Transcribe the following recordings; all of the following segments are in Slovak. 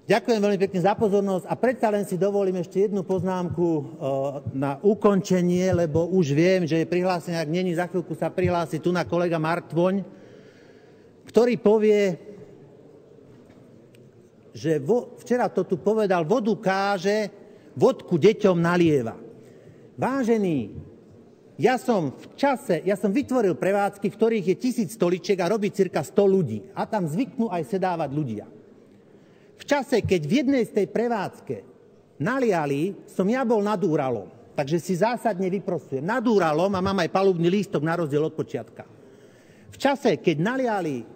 Ďakujem veľmi pekne za pozornosť a predsa len si dovolím ešte jednu poznámku na ukončenie, lebo už viem, že je prihlásený, ak není, za chvíľku sa prihlási tu na kolega Martvoň, ktorý povie, že včera to tu povedal, vodu káže, vodku deťom nalieva. Vážený, ja som vytvoril prevádzky, v ktorých je 1000 stoličiek a robí cirka 100 ľudí. A tam zvyknú aj sedávať ľudia. V čase, keď v jednej z tej prevádzke naliali, som ja bol nad Úralom. Takže si zásadne vyprostujem. Nad Úralom a mám aj palubný lístok na rozdiel od Počiatka. V čase, keď naliali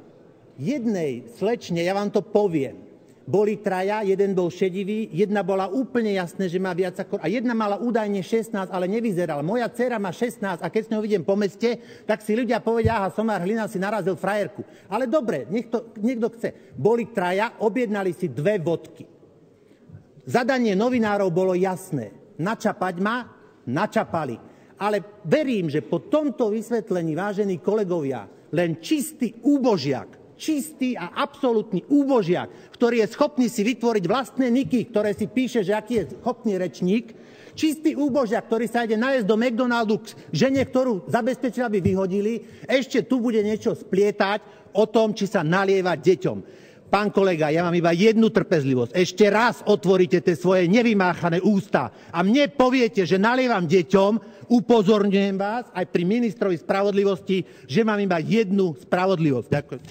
jednej slečne, ja vám to poviem, boli traja, jeden bol šedivý, jedna bola úplne jasné, že má viac ako... A jedna mala údajne 16, ale nevyzerala. Moja dcéra má 16 a keď s ňou idem po meste, tak si ľudia povedia, aha, Somár Hlina si narazil frajerku. Ale dobre, niekto chce. Boli traja, objednali si 2 vodky. Zadanie novinárov bolo jasné. Načapať ma, načapali. Ale verím, že po tomto vysvetlení, vážení kolegovia, len čistý úbožiak, čistý a absolútny úbožiak, ktorý je schopný si vytvoriť vlastné niky, ktoré si píše, že aký je schopný rečník, čistý úbožiak, ktorý sa ide nájsť do McDonaldu k žene, ktorú zabezpečil, aby vyhodili, ešte tu bude niečo splietať o tom, či sa nalieva deťom. Pán kolega, ja mám iba jednu trpezlivosť. Ešte raz otvoríte tie svoje nevymáchané ústa a mne poviete, že nalievam deťom, upozorňujem vás aj pri ministrovi spravodlivosti, že mám iba jednu spravodlivosť. Ďakujem.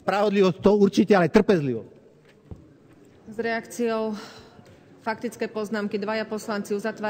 Spravodlivosť to určite, ale trpezlivosť. S reakciou faktické poznámky 2 poslanci uzatvárajú.